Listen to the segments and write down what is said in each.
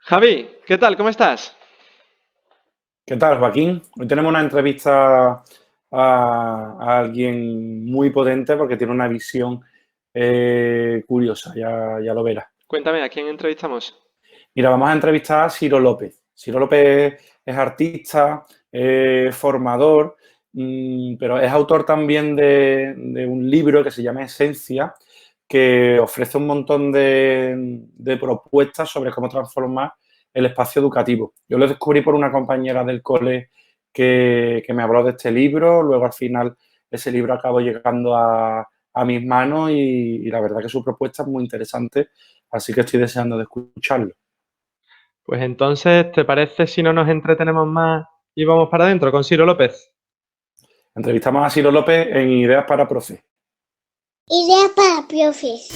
Javi, ¿qué tal? ¿Cómo estás? ¿Qué tal, Joaquín? Hoy tenemos una entrevista a alguien muy potente porque tiene una visión curiosa, ya lo verás. Cuéntame, ¿a quién entrevistamos? Mira, vamos a entrevistar a Ciro López. Ciro López es artista, formador, pero es autor también de un libro que se llama Esencia, que ofrece un montón de propuestas sobre cómo transformar el espacio educativo. Yo lo descubrí por una compañera del cole que me habló de este libro, luego al final ese libro acabó llegando a mis manos y la verdad que su propuesta es muy interesante, así que estoy deseando de escucharlo. Pues entonces, ¿te parece si no nos entretenemos más y vamos para adentro con Ciro López? Entrevistamos a Ciro López en Ideas para Profe. Ideas para profes.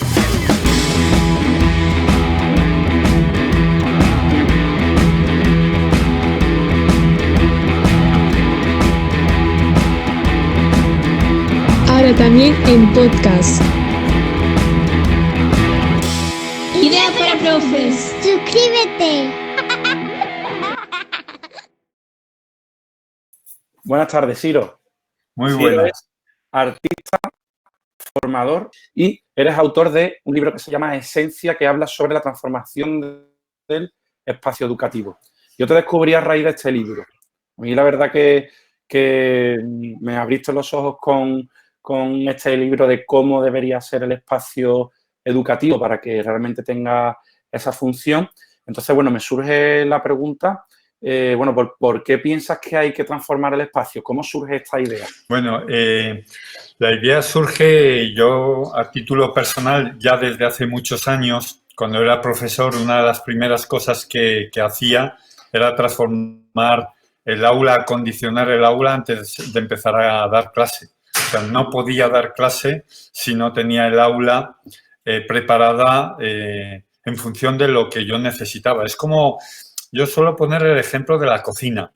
Ahora también en podcast. Ideas para profes. Suscríbete. Buenas tardes, Ciro. Muy Ciro buenas. es artista, formador y eres autor de un libro que se llama Esencia, que habla sobre la transformación del espacio educativo. Yo te descubrí a raíz de este libro. A mí la verdad que me abriste los ojos con este libro de cómo debería ser el espacio educativo para que realmente tenga esa función. Entonces, bueno, me surge la pregunta, ¿por qué piensas que hay que transformar el espacio? ¿Cómo surge esta idea? Bueno, la idea surge yo a título personal ya desde hace muchos años. Cuando era profesor, una de las primeras cosas que hacía era transformar el aula, acondicionar el aula antes de empezar a dar clase. O sea, no podía dar clase si no tenía el aula preparada en función de lo que yo necesitaba. Es como, yo suelo poner el ejemplo de la cocina.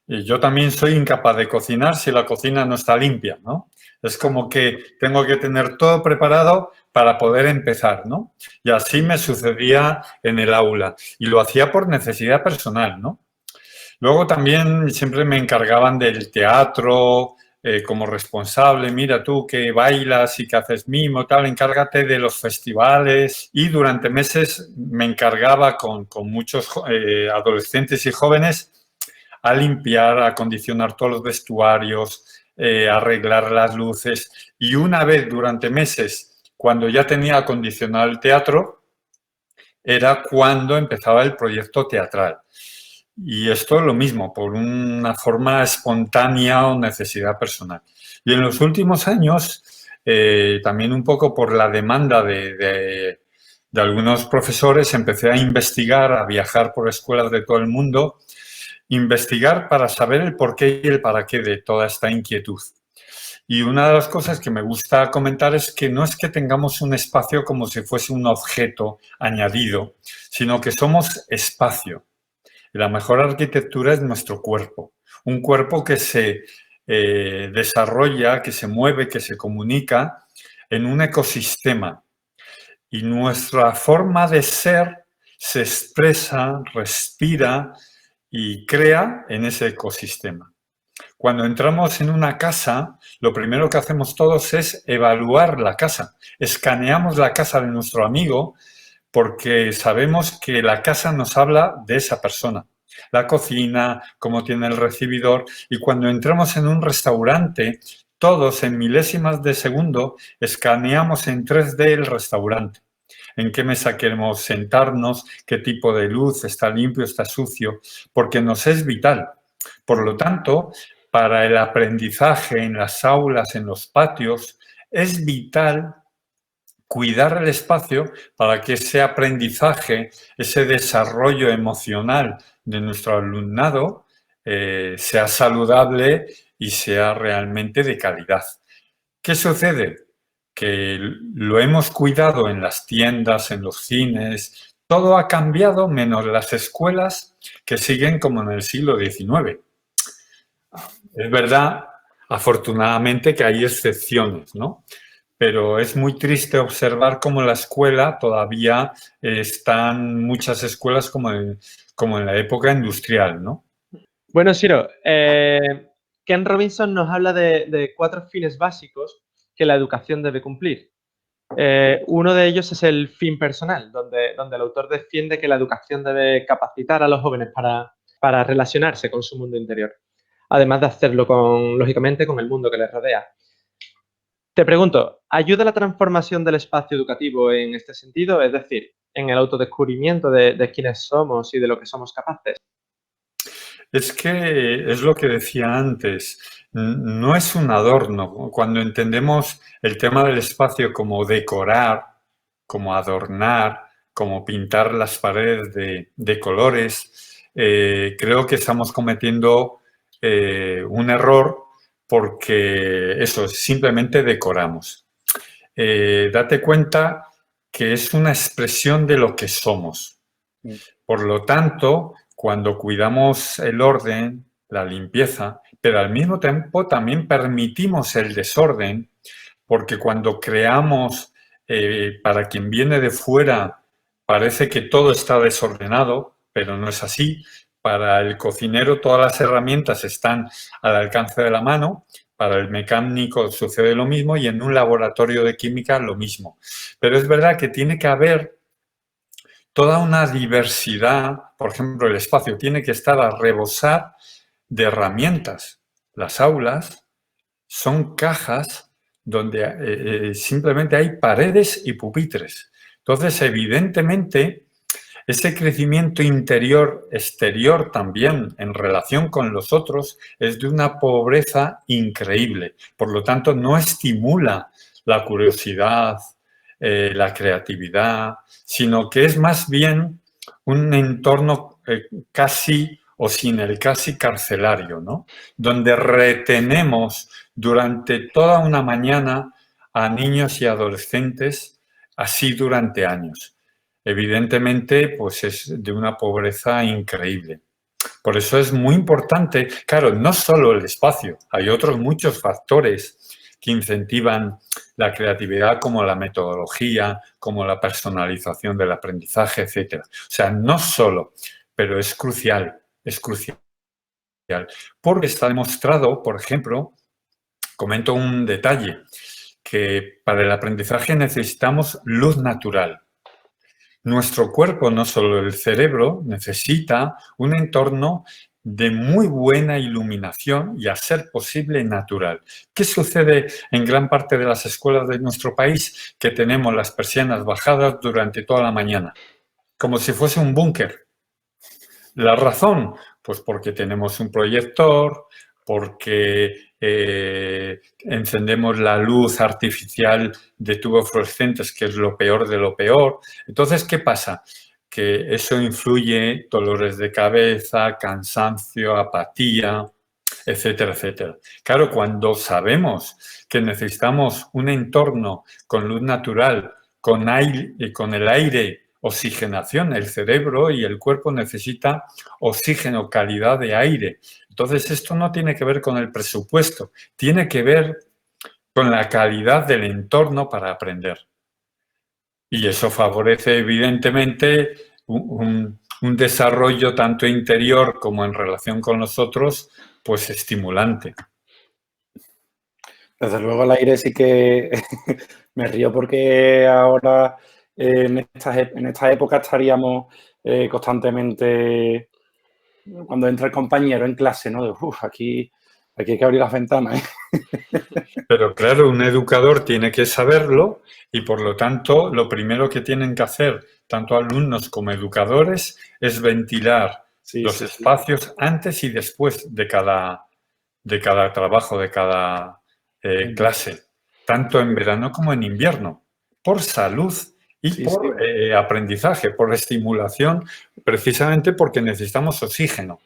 Y yo también soy incapaz de cocinar si la cocina no está limpia, ¿no? Es como que tengo que tener todo preparado para poder empezar, ¿no? Y así me sucedía en el aula. Y lo hacía por necesidad personal, ¿no? Luego también siempre me encargaban del teatro como responsable. Mira tú que bailas y que haces mimo, tal, encárgate de los festivales. Y durante meses me encargaba con muchos adolescentes y jóvenes a limpiar, a acondicionar todos los vestuarios, arreglar las luces. Y una vez durante meses, cuando ya tenía acondicionado el teatro, era cuando empezaba el proyecto teatral. Y esto es lo mismo, por una forma espontánea o necesidad personal. Y en los últimos años, también un poco por la demanda de algunos profesores, empecé a investigar, a viajar por escuelas de todo el mundo, investigar para saber el porqué y el para qué de toda esta inquietud. Y una de las cosas que me gusta comentar es que no es que tengamos un espacio como si fuese un objeto añadido, sino que somos espacio. Y la mejor arquitectura es nuestro cuerpo. Un cuerpo que se desarrolla, que se mueve, que se comunica en un ecosistema. Y nuestra forma de ser se expresa, respira y crea en ese ecosistema. Cuando entramos en una casa, lo primero que hacemos todos es evaluar la casa. Escaneamos la casa de nuestro amigo porque sabemos que la casa nos habla de esa persona. La cocina, cómo tiene el recibidor. Y cuando entramos en un restaurante, todos en milésimas de segundo escaneamos en 3D el restaurante. En qué mesa queremos sentarnos, qué tipo de luz, está limpio, está sucio, porque nos es vital. Por lo tanto, para el aprendizaje en las aulas, en los patios, es vital cuidar el espacio para que ese aprendizaje, ese desarrollo emocional de nuestro alumnado sea saludable y sea realmente de calidad. ¿Qué sucede? Que lo hemos cuidado en las tiendas, en los cines, todo ha cambiado menos las escuelas que siguen como en el siglo XIX. Es verdad, afortunadamente, que hay excepciones, ¿no? pero es muy triste observar cómo la escuela todavía están muchas escuelas como en la época industrial, ¿no? Bueno, Siro, Ken Robinson nos habla de 4 fines básicos que la educación debe cumplir. Uno de ellos es el fin personal, donde el autor defiende que la educación debe capacitar a los jóvenes para relacionarse con su mundo interior, además de hacerlo lógicamente, con el mundo que les rodea. Te pregunto, ¿ayuda la transformación del espacio educativo en este sentido? Es decir, en el autodescubrimiento de quiénes somos y de lo que somos capaces. Es que es lo que decía antes, no es un adorno. Cuando entendemos el tema del espacio como decorar, como adornar, como pintar las paredes de colores, creo que estamos cometiendo un error porque eso, simplemente decoramos. Date cuenta que es una expresión de lo que somos. Por lo tanto, cuando cuidamos el orden, la limpieza, pero al mismo tiempo también permitimos el desorden, porque cuando creamos, para quien viene de fuera, parece que todo está desordenado, pero no es así. Para el cocinero todas las herramientas están al alcance de la mano, para el mecánico sucede lo mismo y en un laboratorio de química lo mismo. Pero es verdad que tiene que haber toda una diversidad. Por ejemplo, el espacio tiene que estar a rebosar de herramientas. Las aulas son cajas donde simplemente hay paredes y pupitres. Entonces, evidentemente, ese crecimiento interior-exterior también en relación con los otros es de una pobreza increíble. Por lo tanto, no estimula la curiosidad, la creatividad, sino que es más bien un entorno casi o sin el casi carcelario, ¿no? Donde retenemos durante toda una mañana a niños y adolescentes así durante años. Evidentemente, pues es de una pobreza increíble. Por eso es muy importante, claro, no solo el espacio, hay otros muchos factores que incentivan la creatividad, como la metodología, como la personalización del aprendizaje, etc. O sea, no solo, pero es crucial, porque está demostrado, por ejemplo, comento un detalle, que para el aprendizaje necesitamos luz natural. Nuestro cuerpo, no solo el cerebro, necesita un entorno de muy buena iluminación y, a ser posible, natural. ¿Qué sucede en gran parte de las escuelas de nuestro país? Que tenemos las persianas bajadas durante toda la mañana, como si fuese un búnker. ¿La razón? Pues porque tenemos un proyector, porque encendemos la luz artificial de tubos fluorescentes, que es lo peor de lo peor. Entonces, ¿qué pasa? Que eso influye dolores de cabeza, cansancio, apatía, etcétera, etcétera. Claro, cuando sabemos que necesitamos un entorno con luz natural, con el aire, oxigenación, el cerebro y el cuerpo necesita oxígeno, calidad de aire. Entonces, esto no tiene que ver con el presupuesto, tiene que ver con la calidad del entorno para aprender. Y eso favorece, evidentemente, un desarrollo tanto interior como en relación con los otros, pues estimulante. Desde luego el aire sí que me río porque ahora en esta época estaríamos constantemente, cuando entra el compañero en clase, ¿no? Aquí hay que abrir las ventanas, ¿eh? Pero claro, un educador tiene que saberlo y, por lo tanto, lo primero que tienen que hacer tanto alumnos como educadores es ventilar los espacios antes y después de cada trabajo, de cada clase, tanto en verano como en invierno, por salud y por aprendizaje, por estimulación, precisamente porque necesitamos oxígeno.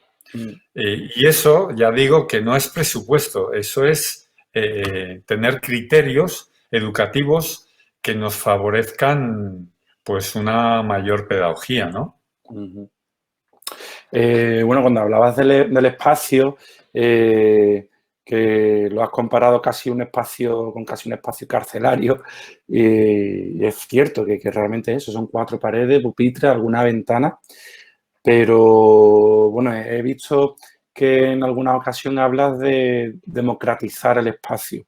Y eso, ya digo, que no es presupuesto, eso es tener criterios educativos que nos favorezcan, pues, una mayor pedagogía, ¿no? Bueno, cuando hablabas del espacio, que lo has comparado con casi un espacio carcelario, y es cierto que realmente eso, son 4 paredes, pupitres, alguna ventana, pero bueno, he visto que en alguna ocasión hablas de democratizar el espacio.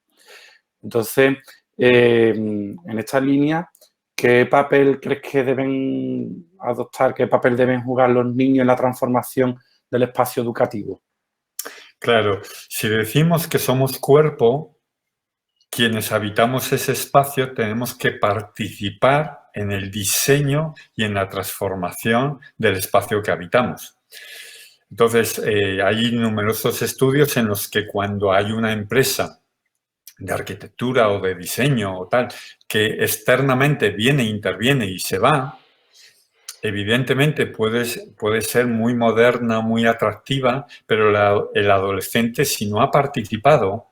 Entonces, en esta línea, ¿qué papel crees que deben adoptar, qué papel deben jugar los niños en la transformación del espacio educativo? Claro, si decimos que somos cuerpo, quienes habitamos ese espacio tenemos que participar en el diseño y en la transformación del espacio que habitamos. Entonces, hay numerosos estudios en los que cuando hay una empresa de arquitectura o de diseño o tal, que externamente viene, interviene y se va, evidentemente puede ser muy moderna, muy atractiva, pero el adolescente, si no ha participado,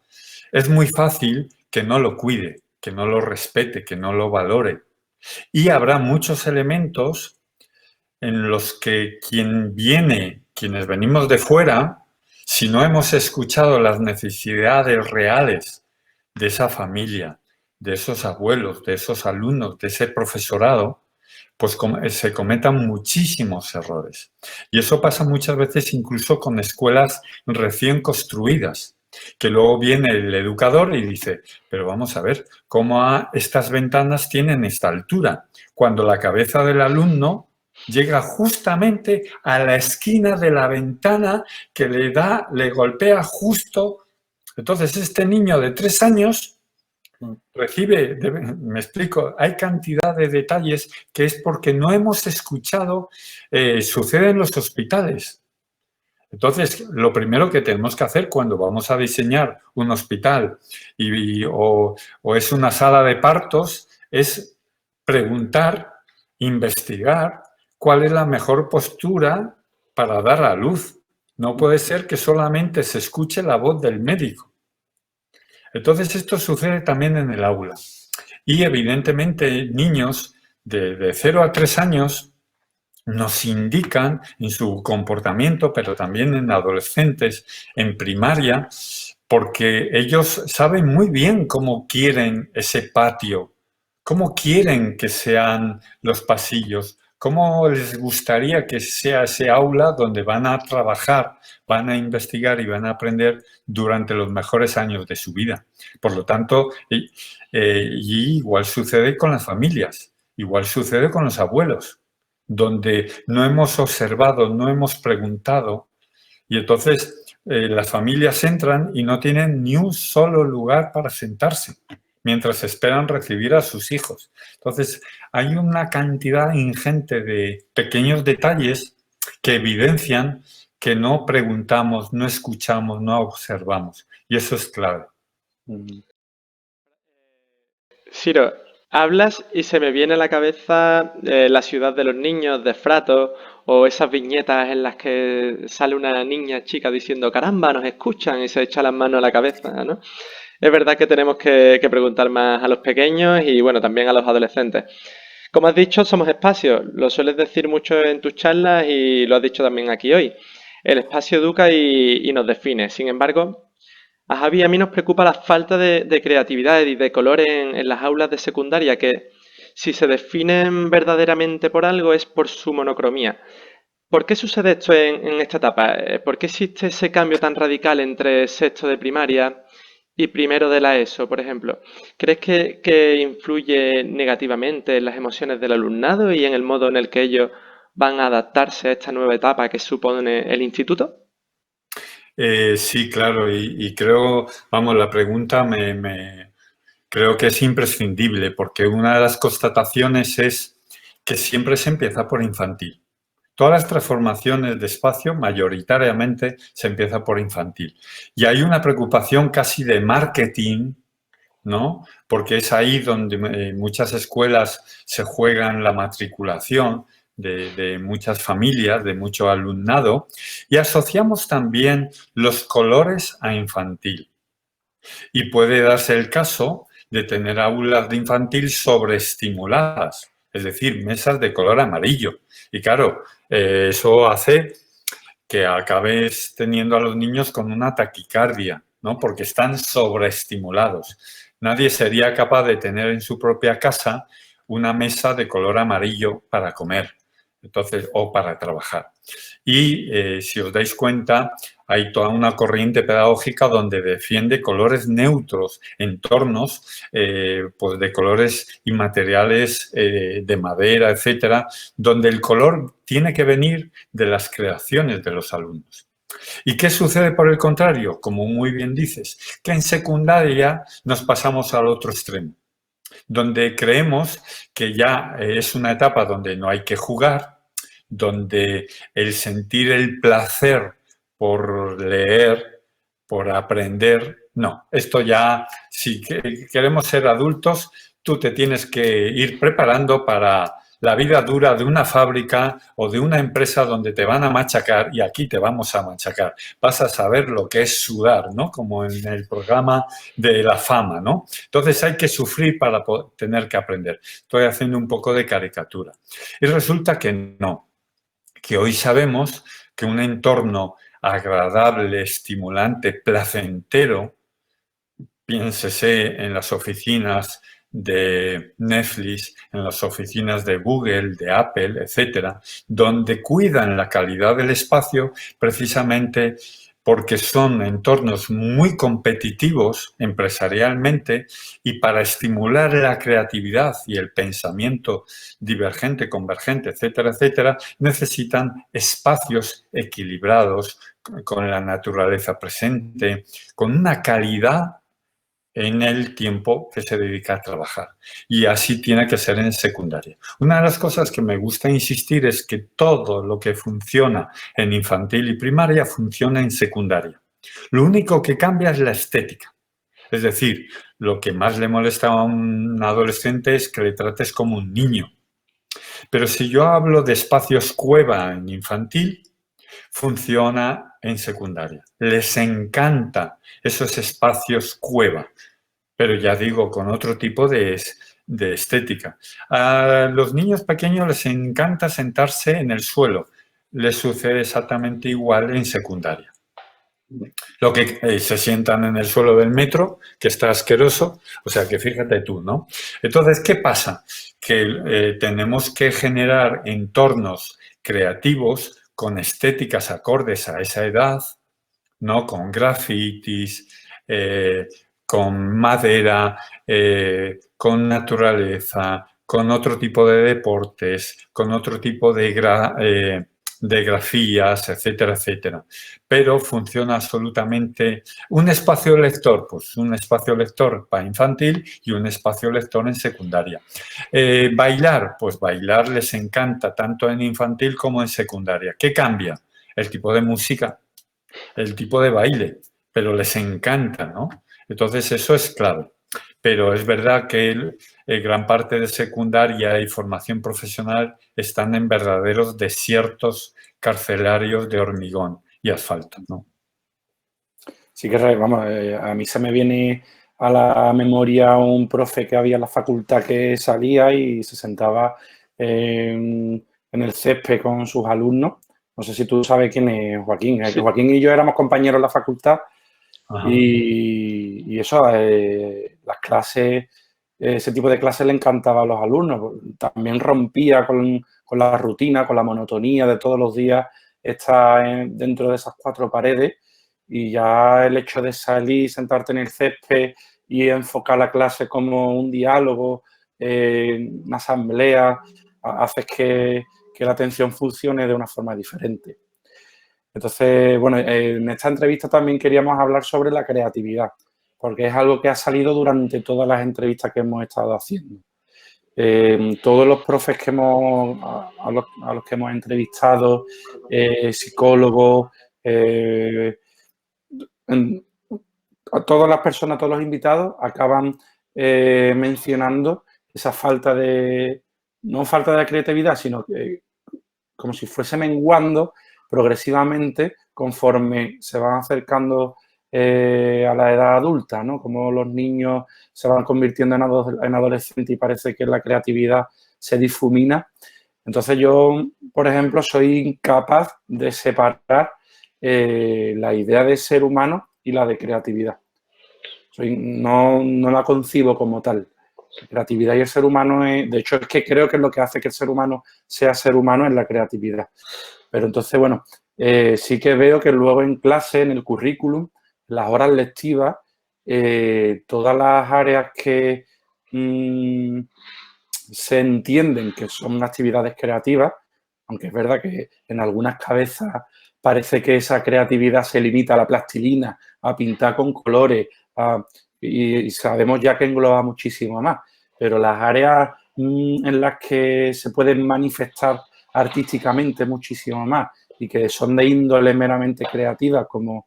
es muy fácil que no lo cuide, que no lo respete, que no lo valore. Y habrá muchos elementos en los que quienes venimos de fuera, si no hemos escuchado las necesidades reales de esa familia, de esos abuelos, de esos alumnos, de ese profesorado, pues se cometan muchísimos errores. Y eso pasa muchas veces incluso con escuelas recién construidas, que luego viene el educador y dice, pero vamos a ver, ¿cómo estas ventanas tienen esta altura? Cuando la cabeza del alumno llega justamente a la esquina de la ventana que le golpea justo. Entonces, este niño de 3 años recibe, me explico, hay cantidad de detalles que es porque no hemos escuchado, sucede en los hospitales. Entonces, lo primero que tenemos que hacer cuando vamos a diseñar un hospital o es una sala de partos es preguntar, investigar cuál es la mejor postura para dar a luz. No puede ser que solamente se escuche la voz del médico. Entonces, esto sucede también en el aula. Y evidentemente, niños de 0 a 3 años nos indican en su comportamiento, pero también en adolescentes, en primaria, porque ellos saben muy bien cómo quieren ese patio, cómo quieren que sean los pasillos, cómo les gustaría que sea ese aula donde van a trabajar, van a investigar y van a aprender durante los mejores años de su vida. Por lo tanto, y igual sucede con las familias, igual sucede con los abuelos, donde no hemos observado, no hemos preguntado, y entonces las familias entran y no tienen ni un solo lugar para sentarse, mientras esperan recibir a sus hijos. Entonces, hay una cantidad ingente de pequeños detalles que evidencian que no preguntamos, no escuchamos, no observamos, y eso es clave. Ciro, hablas y se me viene a la cabeza La ciudad de los niños de Frato, o esas viñetas en las que sale una niña chica diciendo caramba, nos escuchan, y se echa las manos a la cabeza, ¿no? Es verdad que tenemos que preguntar más a los pequeños y bueno, también a los adolescentes. Como has dicho, somos espacios, lo sueles decir mucho en tus charlas y lo has dicho también aquí hoy. El espacio educa y nos define. Sin embargo, a Javi y a mí nos preocupa la falta de creatividad y de color en las aulas de secundaria, que si se definen verdaderamente por algo es por su monocromía. ¿Por qué sucede esto en esta etapa? ¿Por qué existe ese cambio tan radical entre sexto de primaria y primero de la ESO, por ejemplo? ¿Crees que influye negativamente en las emociones del alumnado y en el modo en el que ellos van a adaptarse a esta nueva etapa que supone el instituto? Sí, claro, y creo, vamos, la pregunta creo que es imprescindible, porque una de las constataciones es que siempre se empieza por infantil. Todas las transformaciones de espacio, mayoritariamente, se empieza por infantil. Y hay una preocupación casi de marketing, ¿no? Porque es ahí donde muchas escuelas se juegan la matriculación de muchas familias, de mucho alumnado, y asociamos también los colores a infantil. Y puede darse el caso de tener aulas de infantil sobreestimuladas, es decir, mesas de color amarillo. Y claro, eso hace que acabes teniendo a los niños con una taquicardia, ¿no? Porque están sobreestimulados. Nadie sería capaz de tener en su propia casa una mesa de color amarillo para comer, entonces, o para trabajar. Y si os dais cuenta, hay toda una corriente pedagógica donde defiende colores neutros, entornos pues de colores inmateriales, de madera, etcétera, donde el color tiene que venir de las creaciones de los alumnos. ¿Y qué sucede por el contrario? Como muy bien dices, que en secundaria nos pasamos al otro extremo, donde creemos que ya es una etapa donde no hay que jugar, donde el sentir el placer por leer, por aprender, no. Esto ya, si queremos ser adultos, tú te tienes que ir preparando para la vida dura de una fábrica o de una empresa donde te van a machacar y aquí te vamos a machacar. Vas a saber lo que es sudar, ¿no? Como en el programa de La Fama, ¿no? Entonces hay que sufrir para tener que aprender. Estoy haciendo un poco de caricatura. Y resulta que no, que hoy sabemos que un entorno agradable, estimulante, placentero, piénsese en las oficinas de Netflix, en las oficinas de Google, de Apple, etcétera, donde cuidan la calidad del espacio precisamente porque son entornos muy competitivos empresarialmente y para estimular la creatividad y el pensamiento divergente, convergente, etcétera, etcétera, necesitan espacios equilibrados, con la naturaleza presente, con una calidad en el tiempo que se dedica a trabajar. Y así tiene que ser en secundaria. Una de las cosas que me gusta insistir es que todo lo que funciona en infantil y primaria funciona en secundaria. Lo único que cambia es la estética. Es decir, lo que más le molesta a un adolescente es que le trates como un niño. Pero si yo hablo de espacios cueva en infantil, funciona en secundaria. Les encanta esos espacios cueva, pero ya digo, con otro tipo de estética. A los niños pequeños les encanta sentarse en el suelo. Les sucede exactamente igual en secundaria. Lo que se sientan en el suelo del metro, que está asqueroso, o sea que fíjate tú, ¿no? Entonces, ¿qué pasa? Que tenemos que generar entornos creativos con estéticas acordes a esa edad, ¿no? Con grafitis, con madera, con naturaleza, con otro tipo de deportes, con otro tipo de grafías, etcétera, etcétera. Pero funciona absolutamente. Un espacio lector, pues un espacio lector para infantil y un espacio lector en secundaria. Bailar, pues bailar les encanta tanto en infantil como en secundaria. ¿Qué cambia? El tipo de música, el tipo de baile, pero les encanta, ¿no? Entonces eso es clave. Pero es verdad que gran parte de secundaria y formación profesional están en verdaderos desiertos carcelarios de hormigón y asfalto, ¿no? Sí que, vamos, a mí se me viene a la memoria un profe que había en la facultad que salía y se sentaba en el césped con sus alumnos. No sé si tú sabes quién es Joaquín. Sí. Joaquín y yo éramos compañeros en la facultad. Y eso, las clases, ese tipo de clases le encantaba a los alumnos. También rompía con la rutina, con la monotonía de todos los días estar dentro de esas cuatro paredes. Y ya el hecho de salir, sentarte en el césped y enfocar la clase como un diálogo, una asamblea, hace que la atención funcione de una forma diferente. Entonces, bueno, en esta entrevista también queríamos hablar sobre la creatividad, porque es algo que ha salido durante todas las entrevistas que hemos estado haciendo. Todos los profes que a los que hemos entrevistado, psicólogos, todas las personas, todos los invitados acaban mencionando esa falta de, no falta de creatividad, sino que como si fuese menguando progresivamente conforme se van acercando a la edad adulta, ¿no? Como los niños se van convirtiendo en adolescentes y parece que la creatividad se difumina. Entonces yo, por ejemplo, soy incapaz de separar la idea de ser humano y la de creatividad. No la concibo como tal. La creatividad y el ser humano de hecho, es que creo que es lo que hace que el ser humano sea ser humano, es la creatividad. Pero entonces, bueno, sí que veo que luego en clase, en el currículum, las horas lectivas, todas las áreas que se entienden que son actividades creativas, aunque es verdad que en algunas cabezas parece que esa creatividad se limita a la plastilina, a pintar con colores, y sabemos ya que engloba muchísimo más, pero las áreas en las que se pueden manifestar artísticamente muchísimo más y que son de índole meramente creativa, como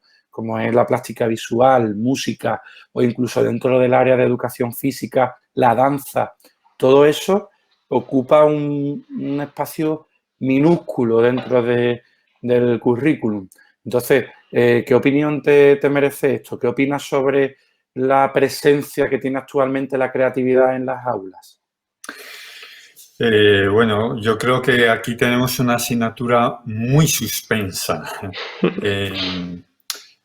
es la plástica visual, música o incluso dentro del área de educación física, la danza, todo eso ocupa un espacio minúsculo dentro del currículum. Entonces, ¿qué opinión te merece esto? ¿Qué opinas sobre la presencia que tiene actualmente la creatividad en las aulas? Bueno, yo creo que aquí tenemos una asignatura muy suspensa,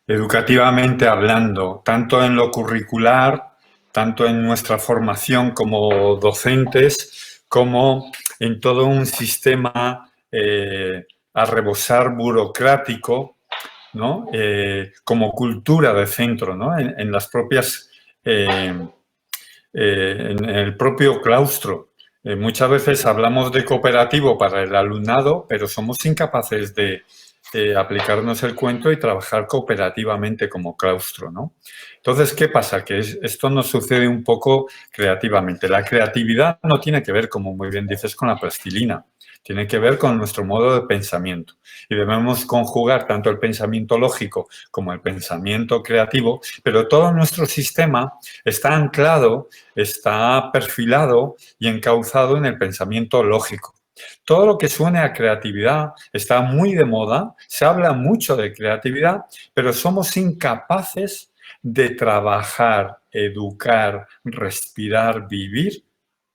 educativamente hablando, tanto en lo curricular, tanto en nuestra formación como docentes, como en todo un sistema a rebosar burocrático, ¿no? Como cultura de centro, ¿no? En las propias, en el propio claustro. Muchas veces hablamos de cooperativo para el alumnado, pero somos incapaces de aplicarnos el cuento y trabajar cooperativamente como claustro, ¿no? Entonces, ¿qué pasa? Que esto nos sucede un poco creativamente. La creatividad no tiene que ver, como muy bien dices, con la plastilina. Tiene que ver con nuestro modo de pensamiento. Y debemos conjugar tanto el pensamiento lógico como el pensamiento creativo, pero todo nuestro sistema está anclado, está perfilado y encauzado en el pensamiento lógico. Todo lo que suene a creatividad está muy de moda, se habla mucho de creatividad, pero somos incapaces de trabajar, educar, respirar, vivir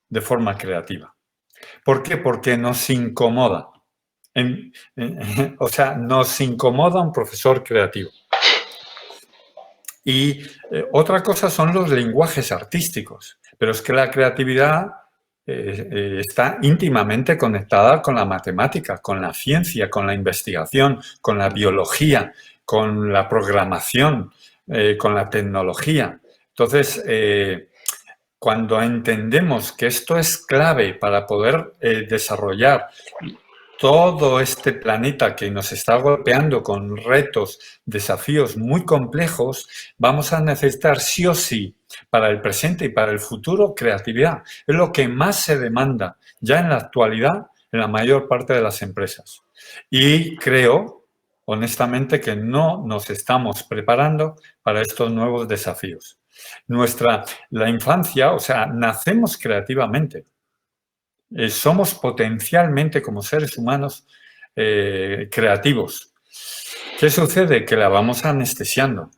de forma creativa. ¿Por qué? Porque nos incomoda. O sea, nos incomoda un profesor creativo. Y otra cosa son los lenguajes artísticos, pero es que la creatividad está íntimamente conectada con la matemática, con la ciencia, con la investigación, con la biología, con la programación, con la tecnología. Entonces, cuando entendemos que esto es clave para poder desarrollar todo este planeta que nos está golpeando con retos, desafíos muy complejos, vamos a necesitar sí o sí para el presente y para el futuro creatividad. Es lo que más se demanda ya en la actualidad en la mayor parte de las empresas. Y creo, honestamente, que no nos estamos preparando para estos nuevos desafíos. La infancia, o sea, nacemos creativamente. Somos potencialmente, como seres humanos, creativos. ¿Qué sucede? Que la vamos anestesiando.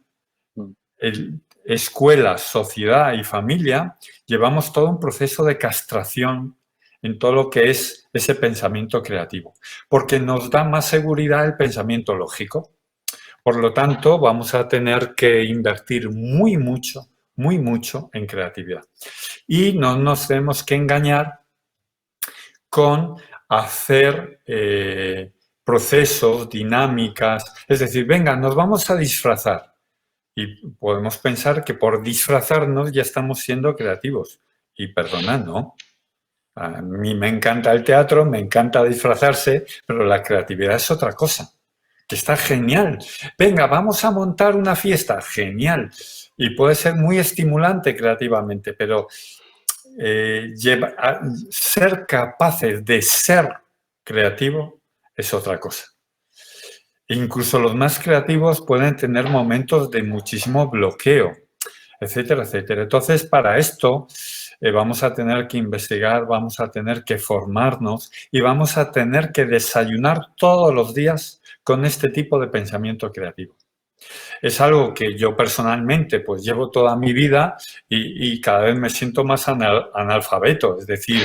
Escuela, sociedad y familia llevamos todo un proceso de castración en todo lo que es ese pensamiento creativo, porque nos da más seguridad el pensamiento lógico. Por lo tanto, vamos a tener que invertir muy mucho en creatividad. Y no nos tenemos que engañar con hacer procesos, dinámicas, es decir, venga, nos vamos a disfrazar. Y podemos pensar que por disfrazarnos ya estamos siendo creativos. Y perdona, no. A mí me encanta el teatro, me encanta disfrazarse, pero la creatividad es otra cosa, que está genial. Venga, vamos a montar una fiesta, genial. Y puede ser muy estimulante creativamente, pero ser capaces de ser creativo es otra cosa. Incluso los más creativos pueden tener momentos de muchísimo bloqueo, etcétera, etcétera. Entonces, para esto vamos a tener que investigar, vamos a tener que formarnos y vamos a tener que desayunar todos los días con este tipo de pensamiento creativo. Es algo que yo personalmente pues llevo toda mi vida y cada vez me siento más analfabeto. Es decir,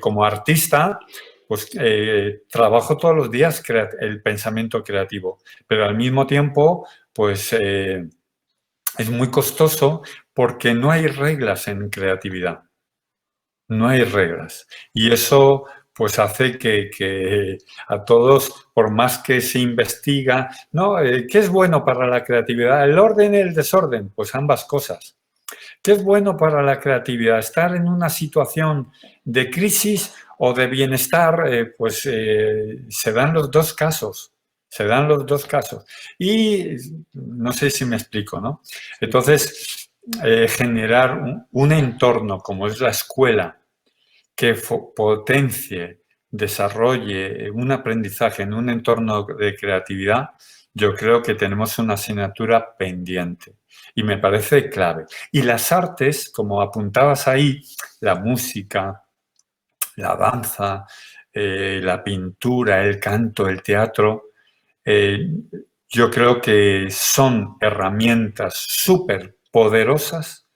como artista, pues trabajo todos los días el pensamiento creativo, pero al mismo tiempo, pues es muy costoso porque no hay reglas en creatividad. No hay reglas. Y eso pues hace que a todos, por más que se investiga, ¿no? ¿Qué es bueno para la creatividad? ¿El orden y el desorden? Pues ambas cosas. ¿Qué es bueno para la creatividad? ¿Estar en una situación de crisis o de bienestar? Se dan los dos casos. Se dan los dos casos. Y no sé si me explico, ¿no? Entonces, generar un entorno como es la escuela que potencie, desarrolle un aprendizaje en un entorno de creatividad, yo creo que tenemos una asignatura pendiente y me parece clave. Y las artes, como apuntabas ahí, la música, la danza, la pintura, el canto, el teatro, yo creo que son herramientas súper poderosas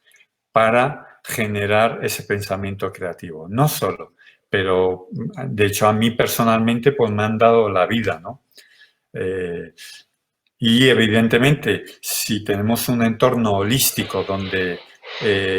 para generar ese pensamiento creativo. No solo, pero de hecho a mí personalmente pues me han dado la vida, ¿no? Y evidentemente, si tenemos un entorno holístico donde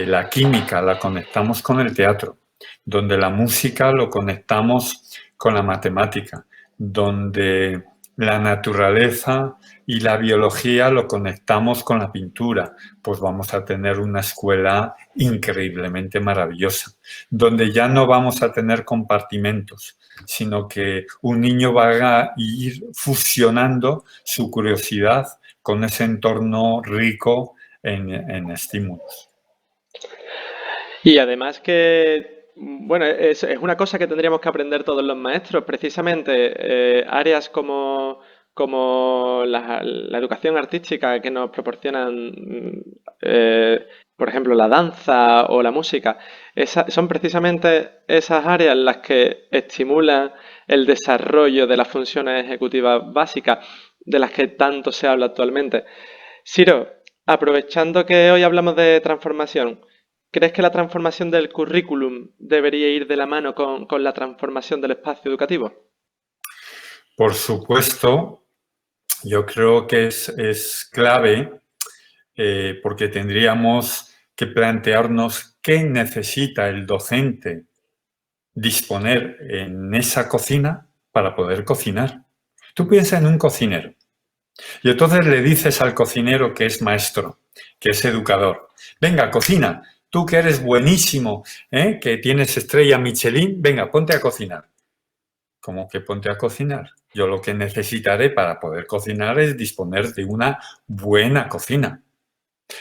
la química la conectamos con el teatro, donde la música lo conectamos con la matemática, donde la naturaleza y la biología lo conectamos con la pintura, pues vamos a tener una escuela increíblemente maravillosa, donde ya no vamos a tener compartimentos, sino que un niño va a ir fusionando su curiosidad con ese entorno rico en estímulos. Y además que, bueno, es una cosa que tendríamos que aprender todos los maestros, precisamente áreas como la educación artística que nos proporcionan, por ejemplo, la danza o la música, son precisamente esas áreas las que estimulan el desarrollo de las funciones ejecutivas básicas de las que tanto se habla actualmente. Siro, aprovechando que hoy hablamos de transformación, ¿crees que la transformación del currículum debería ir de la mano con la transformación del espacio educativo? Por supuesto, yo creo que es clave porque tendríamos que plantearnos qué necesita el docente disponer en esa cocina para poder cocinar. Tú piensas en un cocinero y entonces le dices al cocinero que es maestro, que es educador, venga, cocina, tú que eres buenísimo, que tienes estrella Michelin, venga, ponte a cocinar. ¿Cómo que ponte a cocinar? Yo lo que necesitaré para poder cocinar es disponer de una buena cocina.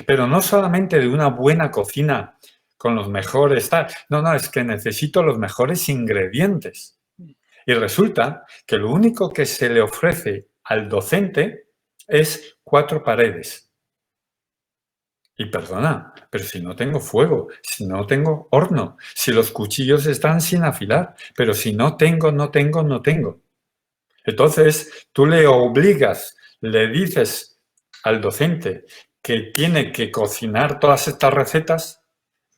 Pero no solamente de una buena cocina con los mejores tal. No, es que necesito los mejores ingredientes. Y resulta que lo único que se le ofrece al docente es 4 paredes. Y perdona, pero si no tengo fuego, si no tengo horno, si los cuchillos están sin afilar, pero si no tengo. Entonces, tú le obligas, le dices al docente que tiene que cocinar todas estas recetas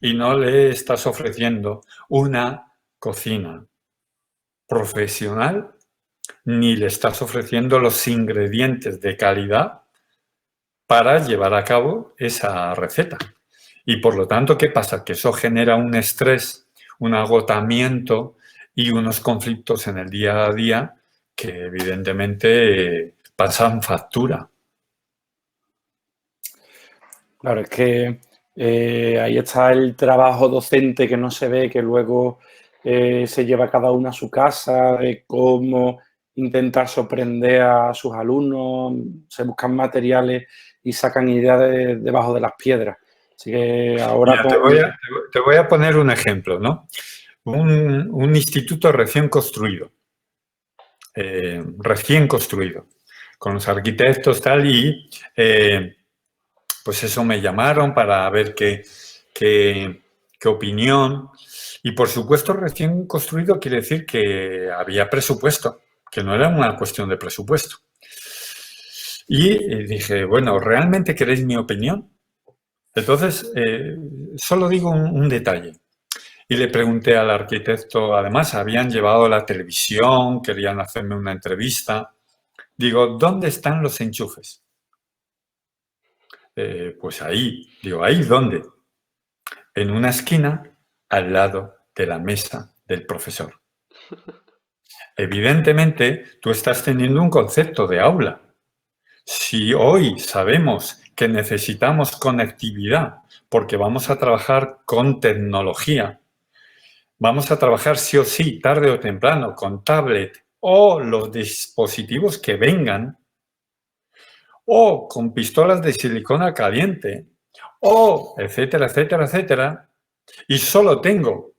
y no le estás ofreciendo una cocina profesional ni le estás ofreciendo los ingredientes de calidad para llevar a cabo esa receta. Y por lo tanto, ¿qué pasa? Que eso genera un estrés, un agotamiento y unos conflictos en el día a día que evidentemente pasan factura. Claro, es que ahí está el trabajo docente que no se ve, que luego se lleva cada uno a su casa, de cómo intentar sorprender a sus alumnos, se buscan materiales y sacan ideas debajo de las piedras. Así que ahora... Mira, te voy a poner un ejemplo, ¿no? Un instituto recién construido, con los arquitectos tal y pues eso me llamaron para ver qué opinión. Y por supuesto recién construido quiere decir que había presupuesto, que no era una cuestión de presupuesto. Y dije, bueno, ¿realmente queréis mi opinión? Entonces, solo digo un detalle. Y le pregunté al arquitecto, además habían llevado la televisión, querían hacerme una entrevista. Digo, ¿dónde están los enchufes? Pues ahí, digo, ¿ahí dónde? En una esquina al lado de la mesa del profesor. Evidentemente, tú estás teniendo un concepto de aula. Si hoy sabemos que necesitamos conectividad porque vamos a trabajar con tecnología, vamos a trabajar sí o sí, tarde o temprano, con tablet o los dispositivos que vengan, o con pistolas de silicona caliente, o etcétera, etcétera, etcétera, y solo tengo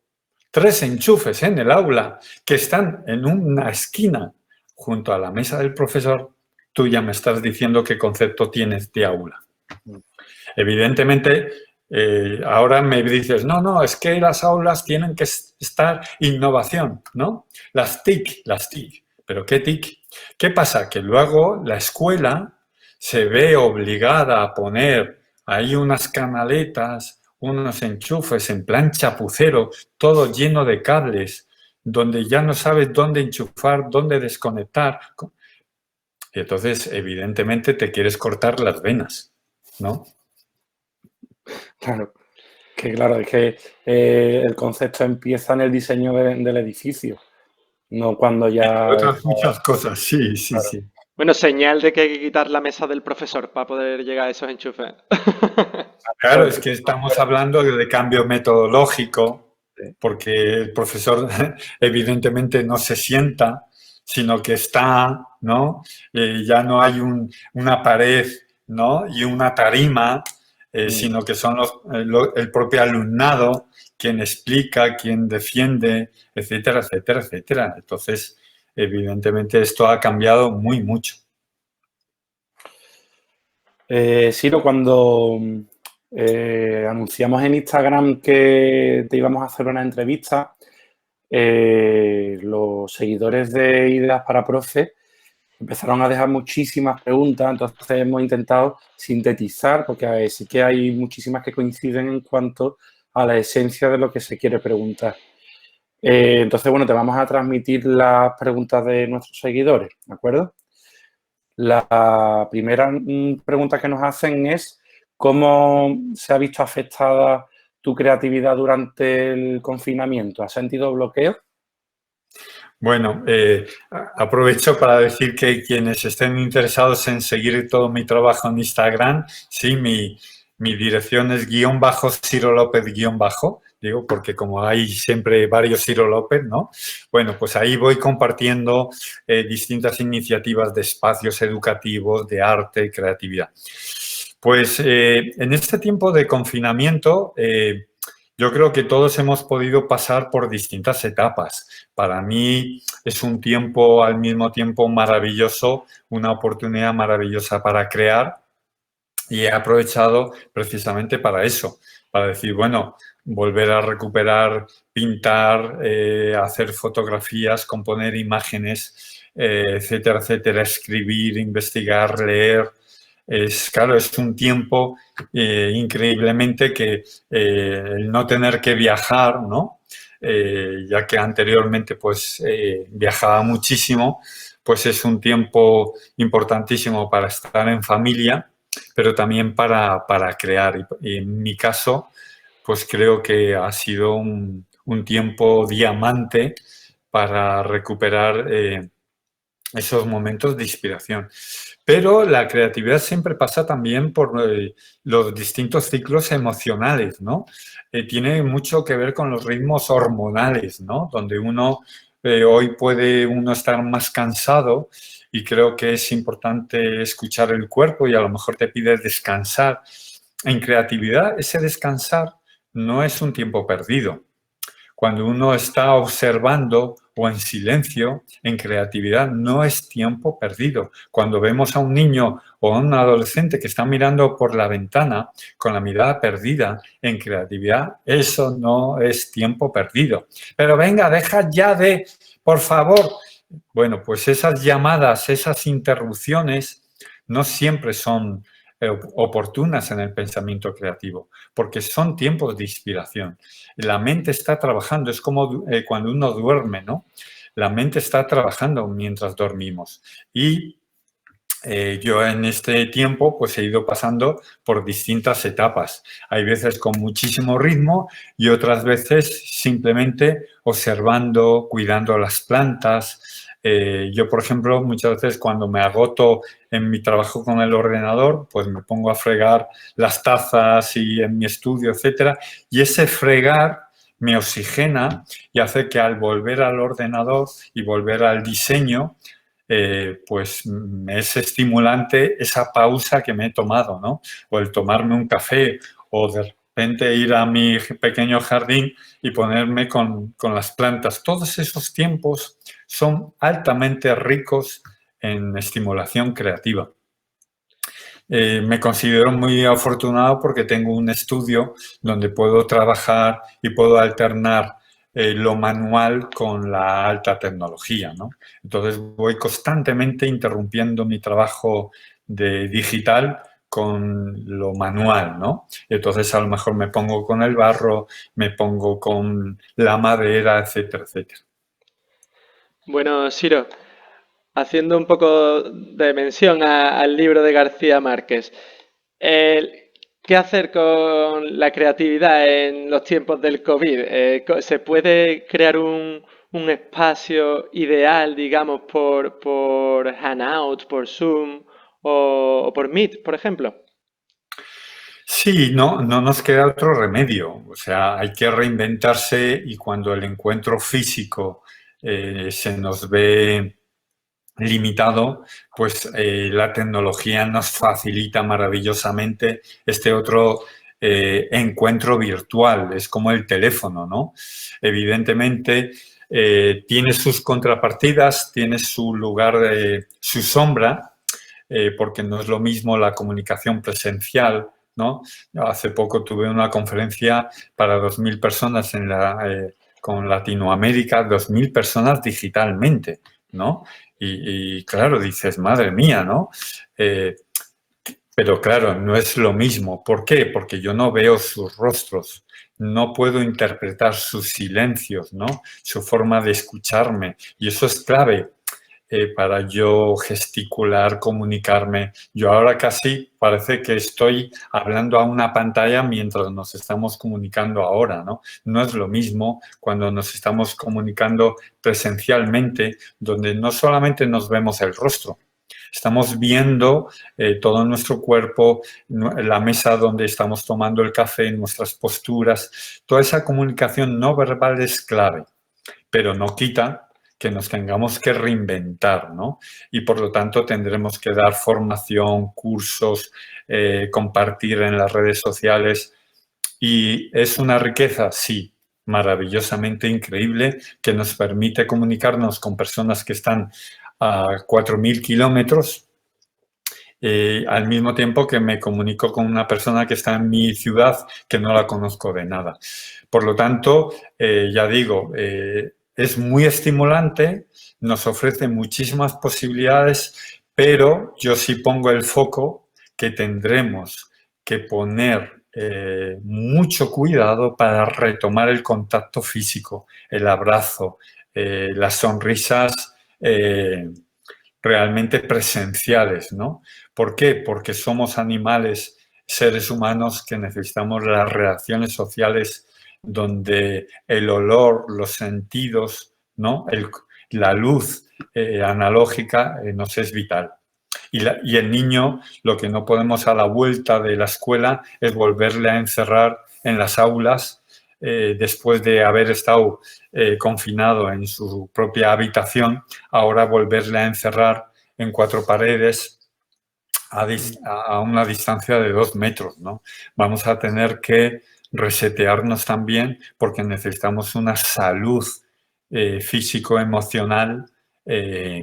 3 enchufes en el aula que están en una esquina junto a la mesa del profesor, tú ya me estás diciendo qué concepto tienes de aula. Evidentemente, ahora me dices, no, es que las aulas tienen que estar innovación, ¿no? Las TIC. ¿Pero qué TIC? ¿Qué pasa? Que luego la escuela se ve obligada a poner ahí unas canaletas, unos enchufes en plan chapucero, todo lleno de cables, donde ya no sabes dónde enchufar, dónde desconectar. Y entonces, evidentemente, te quieres cortar las venas, ¿no? Claro, es que el concepto empieza en el diseño del edificio, no cuando ya... Otras muchas cosas, sí. Bueno, señal de que hay que quitar la mesa del profesor para poder llegar a esos enchufes. Claro, es que estamos hablando de cambio metodológico, porque el profesor evidentemente no se sienta, sino que está, ¿no? Ya no hay una pared, ¿no? Y una tarima, sino que son el propio alumnado quien explica, quien defiende, etcétera, etcétera, etcétera. Entonces, evidentemente esto ha cambiado mucho. Ciro, cuando anunciamos en Instagram que te íbamos a hacer una entrevista, los seguidores de Ideas para Profe empezaron a dejar muchísimas preguntas, entonces hemos intentado sintetizar, porque sí que hay muchísimas que coinciden en cuanto a la esencia de lo que se quiere preguntar. Entonces, bueno, te vamos a transmitir las preguntas de nuestros seguidores, ¿de acuerdo? La primera pregunta que nos hacen es ¿cómo se ha visto afectada tu creatividad durante el confinamiento? ¿Has sentido bloqueo? Bueno, aprovecho para decir que quienes estén interesados en seguir todo mi trabajo en Instagram, sí, mi dirección es _Ciro López _, digo, porque como hay siempre varios Ciro López, ¿no? Bueno, pues ahí voy compartiendo distintas iniciativas de espacios educativos, de arte y creatividad. Pues en este tiempo de confinamiento, yo creo que todos hemos podido pasar por distintas etapas. Para mí es un tiempo al mismo tiempo maravilloso, una oportunidad maravillosa para crear y he aprovechado precisamente para eso, para decir, bueno, volver a recuperar, pintar, hacer fotografías, componer imágenes, etcétera, etcétera, escribir, investigar, leer. Claro, es un tiempo increíblemente que el no tener que viajar, ¿no? Ya que anteriormente pues viajaba muchísimo, pues es un tiempo importantísimo para estar en familia, pero también para crear. Y en mi caso, pues creo que ha sido un tiempo diamante para recuperar esos momentos de inspiración. Pero la creatividad siempre pasa también por los distintos ciclos emocionales, ¿no? Tiene mucho que ver con los ritmos hormonales, ¿no? Donde hoy puede uno estar más cansado y creo que es importante escuchar el cuerpo y a lo mejor te pide descansar. En creatividad, ese descansar no es un tiempo perdido. Cuando uno está observando o en silencio, en creatividad, no es tiempo perdido. Cuando vemos a un niño o a un adolescente que está mirando por la ventana con la mirada perdida en creatividad, eso no es tiempo perdido. Pero venga, deja ya de, por favor. Bueno, pues esas llamadas, esas interrupciones no siempre son oportunas en el pensamiento creativo, porque son tiempos de inspiración. La mente está trabajando, es como cuando uno duerme, ¿no? La mente está trabajando mientras dormimos y yo en este tiempo pues he ido pasando por distintas etapas. Hay veces con muchísimo ritmo y otras veces simplemente observando, cuidando las plantas. Yo, por ejemplo, muchas veces cuando me agoto en mi trabajo con el ordenador, pues me pongo a fregar las tazas y en mi estudio, etcétera, y ese fregar me oxigena y hace que al volver al ordenador y volver al diseño, pues me es estimulante esa pausa que me he tomado, ¿no? O el tomarme un café o de repente ir a mi pequeño jardín y ponerme con las plantas. Todos esos tiempos son altamente ricos en estimulación creativa. Me considero muy afortunado porque tengo un estudio donde puedo trabajar y puedo alternar lo manual con la alta tecnología, ¿no? Entonces voy constantemente interrumpiendo mi trabajo de digital con lo manual, ¿no? Entonces a lo mejor me pongo con el barro, me pongo con la madera, etcétera, etcétera. Bueno, Siro, haciendo un poco de mención al libro de García Márquez, ¿qué hacer con la creatividad en los tiempos del COVID? ¿Se puede crear un espacio ideal, digamos, por Hangouts, por Zoom o por Meet, por ejemplo? Sí, no nos queda otro remedio. O sea, hay que reinventarse y cuando el encuentro físico se nos ve limitado, pues la tecnología nos facilita maravillosamente este otro encuentro virtual. Es como el teléfono, ¿no? Evidentemente tiene sus contrapartidas, tiene su lugar, su sombra, porque no es lo mismo la comunicación presencial, ¿no? Hace poco tuve una conferencia para 2.000 personas con Latinoamérica, 2.000 personas digitalmente, ¿no? Y claro, dices, madre mía, ¿no? Pero claro, no es lo mismo. ¿Por qué? Porque yo no veo sus rostros, no puedo interpretar sus silencios, ¿no? Su forma de escucharme. Y eso es clave para yo gesticular, comunicarme. Yo ahora casi parece que estoy hablando a una pantalla mientras nos estamos comunicando ahora, ¿no? No es lo mismo cuando nos estamos comunicando presencialmente, donde no solamente nos vemos el rostro, estamos viendo todo nuestro cuerpo, la mesa donde estamos tomando el café, nuestras posturas. Toda esa comunicación no verbal es clave, pero no quita que nos tengamos que reinventar, ¿no? Y por lo tanto tendremos que dar formación, cursos, compartir en las redes sociales. ¿Y es una riqueza? Sí, maravillosamente increíble, que nos permite comunicarnos con personas que están a 4.000 kilómetros, al mismo tiempo que me comunico con una persona que está en mi ciudad que no la conozco de nada. Por lo tanto, ya digo, es muy estimulante, nos ofrece muchísimas posibilidades, pero yo sí pongo el foco que tendremos que poner mucho cuidado para retomar el contacto físico, el abrazo, las sonrisas realmente presenciales, ¿no? ¿Por qué? Porque somos animales, seres humanos que necesitamos las relaciones sociales donde el olor, los sentidos, ¿no? La luz analógica nos es vital. Y el niño, lo que no podemos a la vuelta de la escuela es volverle a encerrar en las aulas después de haber estado confinado en su propia habitación, ahora volverle a encerrar en 4 paredes a una distancia de 2 metros, ¿no? Vamos a tener que resetearnos también porque necesitamos una salud físico-emocional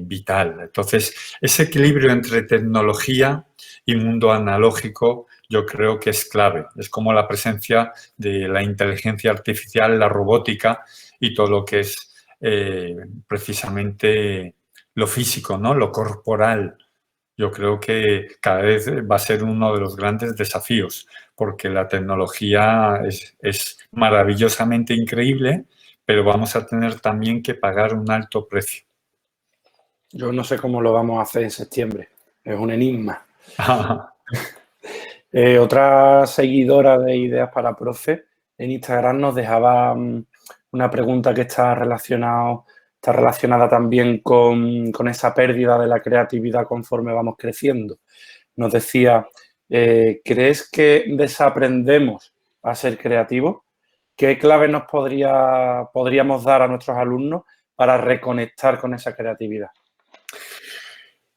vital. Entonces, ese equilibrio entre tecnología y mundo analógico yo creo que es clave. Es como la presencia de la inteligencia artificial, la robótica y todo lo que es precisamente lo físico, ¿no? Lo corporal. Yo creo que cada vez va a ser uno de los grandes desafíos, porque la tecnología es maravillosamente increíble, pero vamos a tener también que pagar un alto precio. Yo no sé cómo lo vamos a hacer en septiembre. Es un enigma. Otra seguidora de Ideas para Profe en Instagram nos dejaba una pregunta que está relacionada también con esa pérdida de la creatividad conforme vamos creciendo. Nos decía, ¿crees que desaprendemos a ser creativos? ¿Qué clave nos podríamos dar a nuestros alumnos para reconectar con esa creatividad?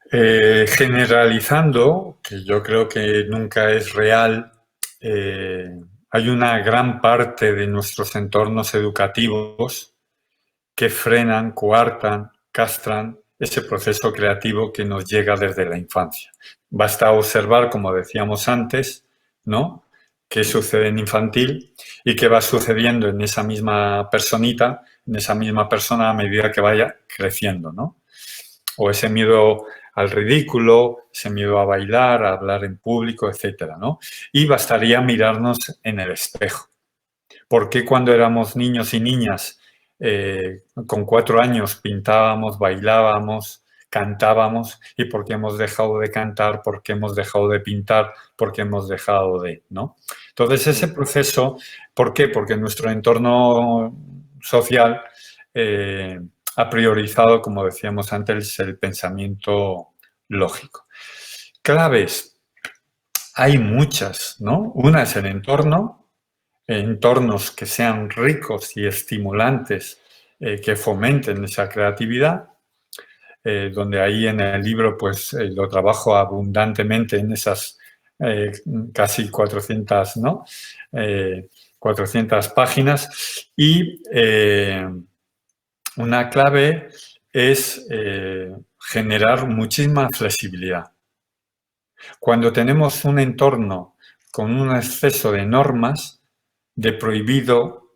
Generalizando, que yo creo que nunca es real, hay una gran parte de nuestros entornos educativos que frenan, coartan, castran ese proceso creativo que nos llega desde la infancia. Basta observar, como decíamos antes, ¿no?, qué sucede en infantil y qué va sucediendo en esa misma personita, en esa misma persona a medida que vaya creciendo, ¿no? O ese miedo al ridículo, ese miedo a bailar, a hablar en público, etcétera, ¿no? Y bastaría mirarnos en el espejo. ¿Por qué cuando éramos niños y niñas, con 4 años pintábamos, bailábamos, cantábamos, y por qué hemos dejado de cantar, por qué hemos dejado de pintar, por qué hemos dejado de, ¿no? Entonces, ese proceso, ¿por qué? Porque nuestro entorno social ha priorizado, como decíamos antes, el pensamiento lógico. Claves, hay muchas, ¿no? Una es el entorno, entornos que sean ricos y estimulantes, que fomenten esa creatividad, donde ahí en el libro pues lo trabajo abundantemente en esas casi 400, ¿no? 400 páginas. Y una clave es generar muchísima flexibilidad. Cuando tenemos un entorno con un exceso de normas, de prohibido,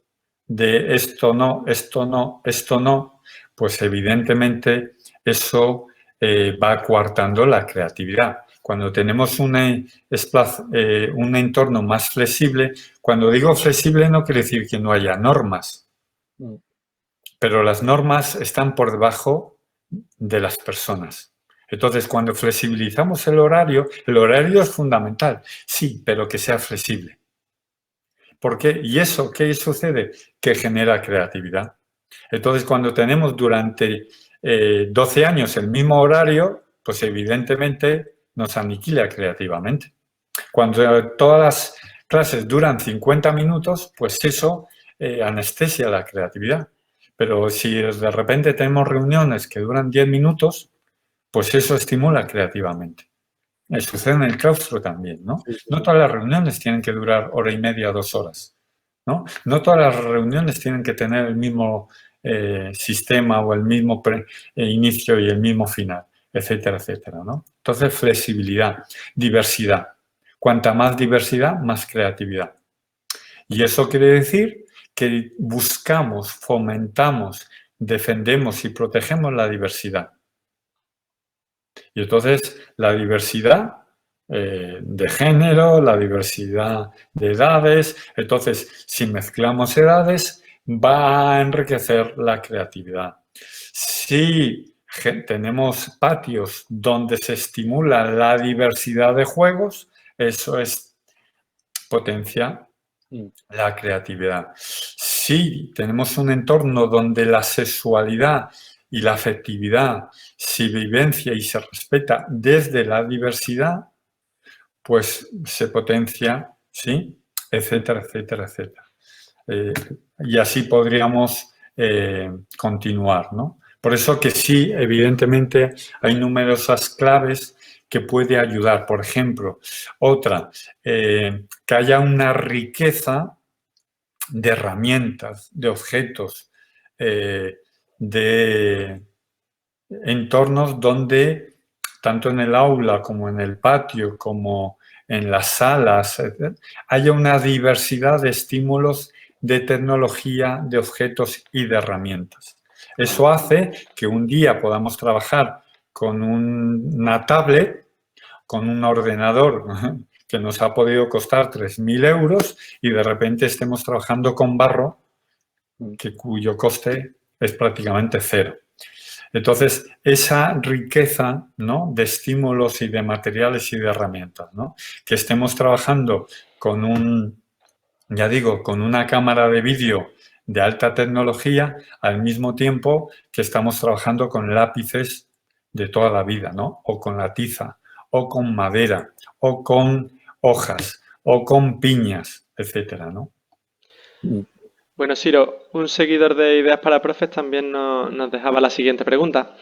de esto no, esto no, esto no, pues evidentemente eso va coartando la creatividad. Cuando tenemos un entorno más flexible, cuando digo flexible no quiere decir que no haya normas, pero las normas están por debajo de las personas. Entonces, cuando flexibilizamos el horario es fundamental, sí, pero que sea flexible. ¿Por qué? ¿Y eso qué sucede? Que genera creatividad. Entonces, cuando tenemos durante 12 años el mismo horario, pues evidentemente nos aniquila creativamente. Cuando todas las clases duran 50 minutos, pues eso anestesia la creatividad. Pero si de repente tenemos reuniones que duran 10 minutos, pues eso estimula creativamente. Sucede en el claustro también, ¿no? No todas las reuniones tienen que durar 1:30, 2 horas, ¿no? No todas las reuniones tienen que tener el mismo sistema o el mismo inicio y el mismo final, etcétera, etcétera, ¿no? Entonces, flexibilidad, diversidad. Cuanta más diversidad, más creatividad. Y eso quiere decir que buscamos, fomentamos, defendemos y protegemos la diversidad. Y entonces la diversidad de género, la diversidad de edades, entonces si mezclamos edades va a enriquecer la creatividad. Si tenemos patios donde se estimula la diversidad de juegos, eso es potencia la creatividad. Si tenemos un entorno donde la sexualidad y la afectividad se vivencia y se respeta desde la diversidad, pues se potencia, ¿sí? Etcétera, etcétera, etcétera. Y así podríamos continuar, ¿no? Por eso que sí, evidentemente, hay numerosas claves que puede ayudar. Por ejemplo, otra, que haya una riqueza de herramientas, de objetos, de entornos donde, tanto en el aula como en el patio, como en las salas, haya una diversidad de estímulos, de tecnología, de objetos y de herramientas. Eso hace que un día podamos trabajar con una tablet, con un ordenador que nos ha podido costar 3.000 euros y de repente estemos trabajando con barro, cuyo coste es prácticamente cero. Entonces, esa riqueza, ¿no?, de estímulos y de materiales y de herramientas, ¿no?, que estemos trabajando con ya digo, con una cámara de vídeo de alta tecnología, al mismo tiempo que estamos trabajando con lápices de toda la vida, ¿no?, o con la tiza, o con madera, o con hojas, o con piñas, etcétera, ¿no? Bueno, Siro, un seguidor de Ideas para Profes también nos dejaba la siguiente pregunta.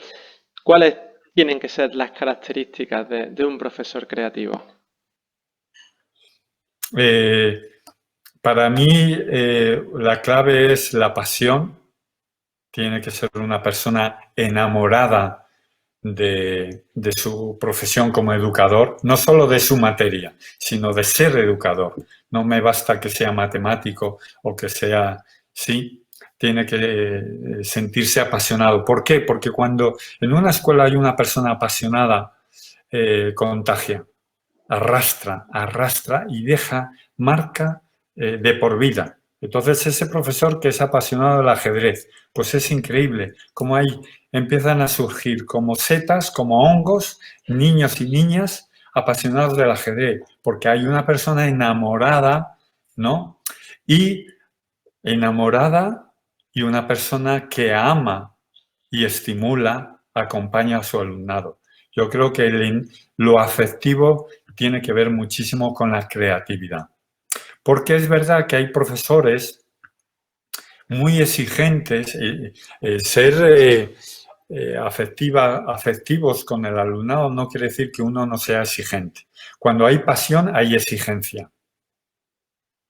¿Cuáles tienen que ser las características de un profesor creativo? Para mí, la clave es la pasión. Tiene que ser una persona enamorada de su profesión como educador, no solo de su materia, sino de ser educador. No me basta que sea matemático o que sea, sí, tiene que sentirse apasionado. ¿Por qué? Porque cuando en una escuela hay una persona apasionada, contagia, arrastra y deja marca de por vida. Entonces, ese profesor que es apasionado del ajedrez, pues es increíble cómo ahí empiezan a surgir como setas, como hongos, niños y niñas apasionados del ajedrez, porque hay una persona enamorada, ¿no? Y enamorada y una persona que ama y estimula, acompaña a su alumnado. Yo creo que lo afectivo tiene que ver muchísimo con la creatividad. Porque es verdad que hay profesores muy exigentes, ser afectivos con el alumnado no quiere decir que uno no sea exigente. Cuando hay pasión, hay exigencia.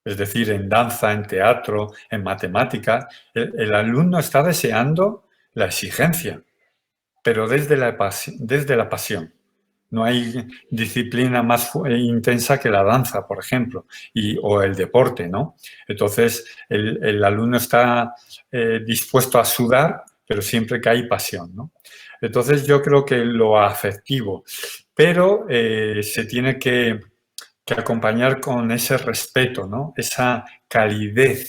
Es decir, en danza, en teatro, en matemáticas, el alumno está deseando la exigencia, pero desde la pasión. No hay disciplina más intensa que la danza, por ejemplo, o el deporte, ¿no? Entonces, el alumno está dispuesto a sudar, pero siempre que hay pasión, ¿no? Entonces, yo creo que lo afectivo, pero se tiene que acompañar con ese respeto, ¿no? Esa calidad,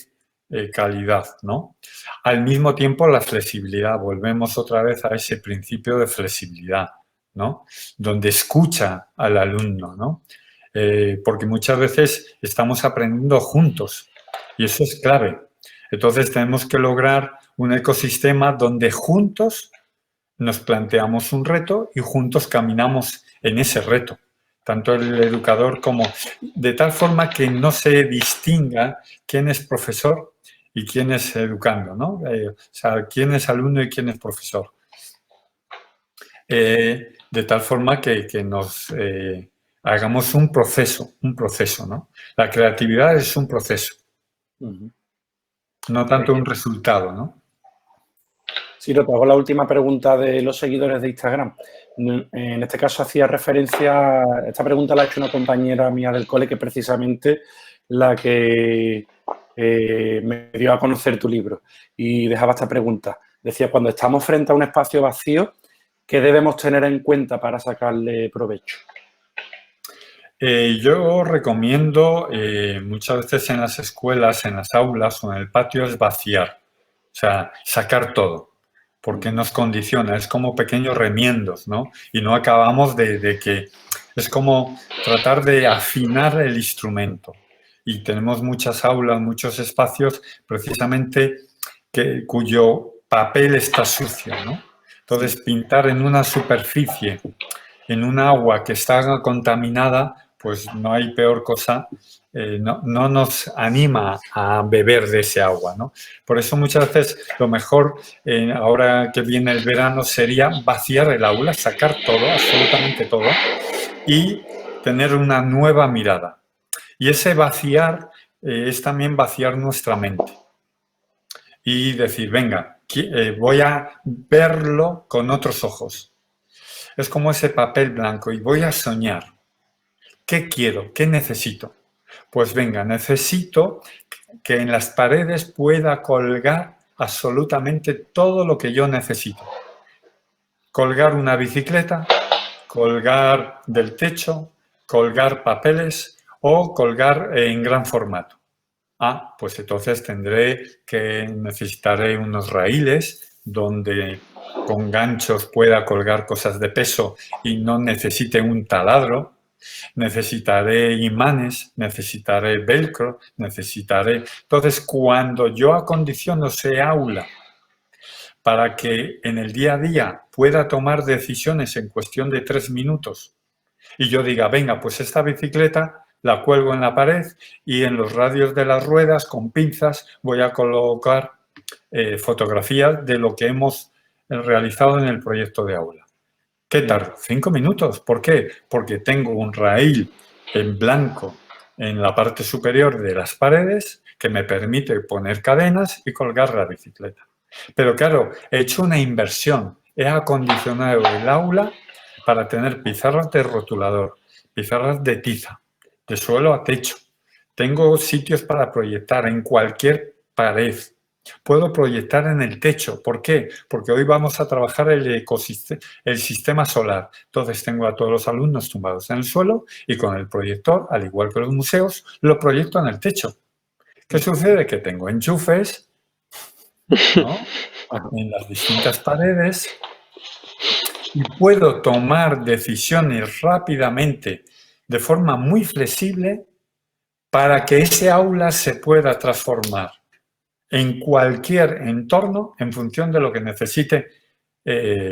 ¿no? Al mismo tiempo, la flexibilidad. Volvemos otra vez a ese principio de flexibilidad, ¿no? Donde escucha al alumno, ¿no? Porque muchas veces estamos aprendiendo juntos y eso es clave. Entonces tenemos que lograr un ecosistema donde juntos nos planteamos un reto y juntos caminamos en ese reto. Tanto el educador como de tal forma que no se distinga quién es profesor y quién es educando, ¿no? O sea, quién es alumno y quién es profesor. De tal forma que nos hagamos un proceso, ¿no? La creatividad es un proceso, no tanto un resultado, ¿no? Ciro, te hago la última pregunta de los seguidores de Instagram. En este caso hacía referencia, esta pregunta la ha hecho una compañera mía del cole, que es precisamente la que me dio a conocer tu libro. Y dejaba esta pregunta. Decía, cuando estamos frente a un espacio vacío, ¿qué debemos tener en cuenta para sacarle provecho? Yo recomiendo muchas veces en las escuelas, en las aulas o en el patio es vaciar, o sea, sacar todo, porque nos condiciona, es como pequeños remiendos, ¿no? Y no acabamos de que, es como tratar de afinar el instrumento. Y tenemos muchas aulas, muchos espacios precisamente cuyo papel está sucio, ¿no? Entonces, pintar en una superficie, en un agua que está contaminada, pues no hay peor cosa, no nos anima a beber de ese agua, ¿no? Por eso muchas veces lo mejor, ahora que viene el verano, sería vaciar el aula, sacar todo, absolutamente todo, y tener una nueva mirada. Y ese vaciar es también vaciar nuestra mente. Y decir, venga, voy a verlo con otros ojos. Es como ese papel blanco y voy a soñar. ¿Qué quiero? ¿Qué necesito? Pues venga, necesito que en las paredes pueda colgar absolutamente todo lo que yo necesito. Colgar una bicicleta, colgar del techo, colgar papeles o colgar en gran formato. Pues entonces necesitaré unos raíles donde con ganchos pueda colgar cosas de peso y no necesite un taladro. Necesitaré imanes, necesitaré velcro, necesitaré... Entonces, cuando yo acondiciono ese aula para que en el día a día pueda tomar decisiones en cuestión de 3 minutos y yo diga, venga, pues esta bicicleta la cuelgo en la pared y en los radios de las ruedas con pinzas voy a colocar fotografías de lo que hemos realizado en el proyecto de aula. ¿Qué tardo? 5 minutos. ¿Por qué? Porque tengo un raíl en blanco en la parte superior de las paredes que me permite poner cadenas y colgar la bicicleta. Pero claro, he hecho una inversión. He acondicionado el aula para tener pizarras de rotulador, pizarras de tiza, de suelo a techo. Tengo sitios para proyectar en cualquier pared. Puedo proyectar en el techo. ¿Por qué? Porque hoy vamos a trabajar el sistema solar. Entonces tengo a todos los alumnos tumbados en el suelo y con el proyector, al igual que los museos, lo proyecto en el techo. ¿Qué sucede? Que tengo enchufes, ¿no?, en las distintas paredes y puedo tomar decisiones rápidamente de forma muy flexible para que ese aula se pueda transformar en cualquier entorno en función de lo que necesite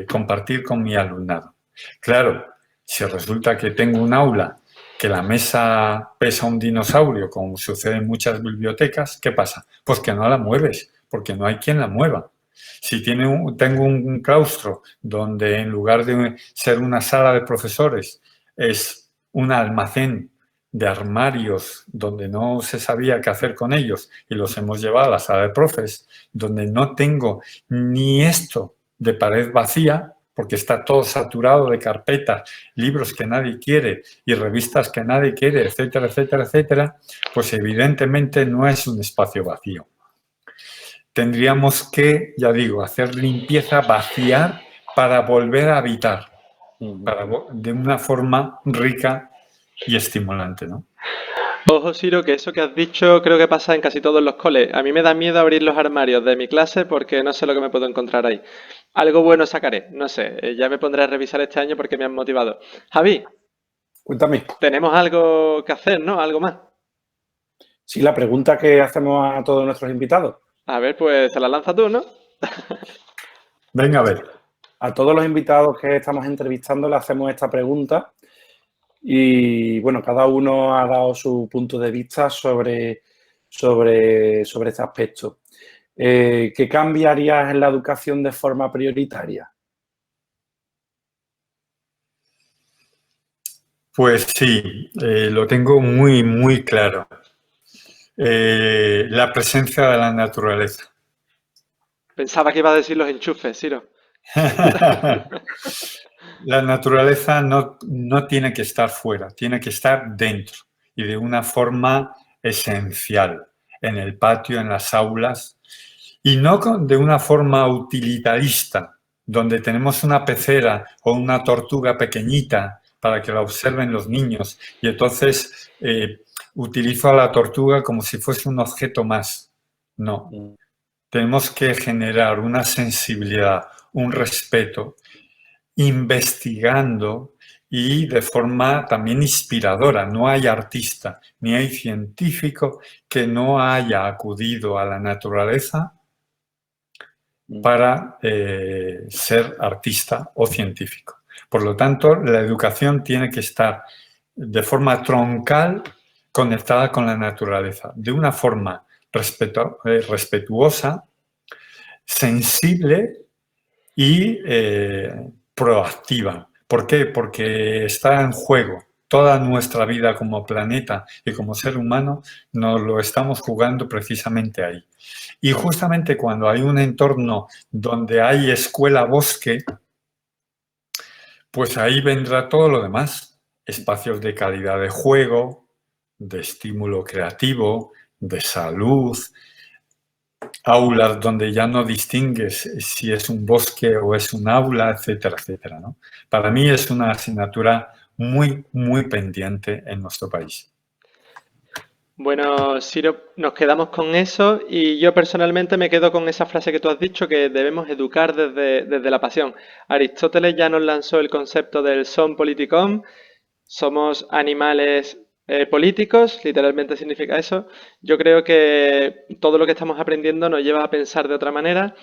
compartir con mi alumnado. Claro, si resulta que tengo un aula que la mesa pesa un dinosaurio, como sucede en muchas bibliotecas, ¿qué pasa? Pues que no la mueves, porque no hay quien la mueva. Si tengo un claustro donde en lugar de ser una sala de profesores es un almacén de armarios donde no se sabía qué hacer con ellos y los hemos llevado a la sala de profes, donde no tengo ni esto de pared vacía, porque está todo saturado de carpetas, libros que nadie quiere y revistas que nadie quiere, etcétera, etcétera, etcétera, pues evidentemente no es un espacio vacío. Tendríamos que, ya digo, hacer limpieza, vaciar para volver a habitar, de una forma rica y estimulante, ¿no? Ojo, Ciro, que eso que has dicho creo que pasa en casi todos los coles. A mí me da miedo abrir los armarios de mi clase porque no sé lo que me puedo encontrar ahí. Algo bueno sacaré, no sé, ya me pondré a revisar este año porque me han motivado. Javi, Cuéntame. tenemos algo que hacer, ¿no? Algo más. Sí, la pregunta que hacemos a todos nuestros invitados. A ver, pues te la lanzas tú, ¿no? Venga, a ver. A todos los invitados que estamos entrevistando le hacemos esta pregunta y, bueno, cada uno ha dado su punto de vista sobre este aspecto. ¿Qué cambiarías en la educación de forma prioritaria? Pues sí, lo tengo muy, muy claro. La presencia de la naturaleza. Pensaba que iba a decir los enchufes, Ciro. La naturaleza no tiene que estar fuera, tiene que estar dentro y de una forma esencial, en el patio, en las aulas, y no de una forma utilitarista, donde tenemos una pecera o una tortuga pequeñita para que la observen los niños y entonces utilizo a la tortuga como si fuese un objeto más. No, tenemos que generar una sensibilidad, un respeto, investigando y de forma también inspiradora. No hay artista ni hay científico que no haya acudido a la naturaleza para ser artista o científico. Por lo tanto, la educación tiene que estar de forma troncal conectada con la naturaleza, de una forma respetuosa, sensible y proactiva. ¿Por qué? Porque está en juego toda nuestra vida como planeta y como ser humano, nos lo estamos jugando precisamente ahí. Y justamente cuando hay un entorno donde hay escuela-bosque, pues ahí vendrá todo lo demás. Espacios de calidad de juego, de estímulo creativo, de salud, aulas donde ya no distingues si es un bosque o es un aula, etcétera, etcétera, ¿no? Para mí es una asignatura muy, muy pendiente en nuestro país. Bueno, Siro, nos quedamos con eso y yo personalmente me quedo con esa frase que tú has dicho, que debemos educar desde la pasión. Aristóteles ya nos lanzó el concepto del son politikon, somos animales políticos, literalmente significa eso. Yo creo que todo lo que estamos aprendiendo nos lleva a pensar de otra manera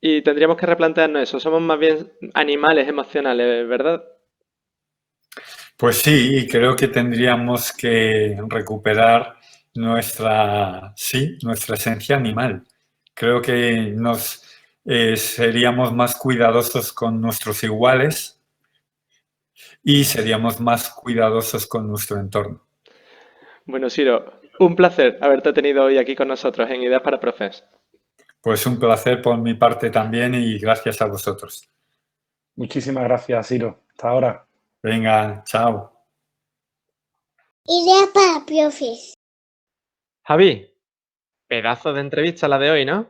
y tendríamos que replantearnos eso. Somos más bien animales emocionales, ¿verdad? Pues sí, y creo que tendríamos que recuperar nuestra esencia animal. Creo que seríamos más cuidadosos con nuestros iguales y seríamos más cuidadosos con nuestro entorno. Bueno, Siro, un placer haberte tenido hoy aquí con nosotros en Ideas para Profes. Pues un placer por mi parte también y gracias a vosotros. Muchísimas gracias, Ciro. Hasta ahora. Venga, chao. Ideas para profes. Javi, pedazo de entrevista la de hoy, ¿no?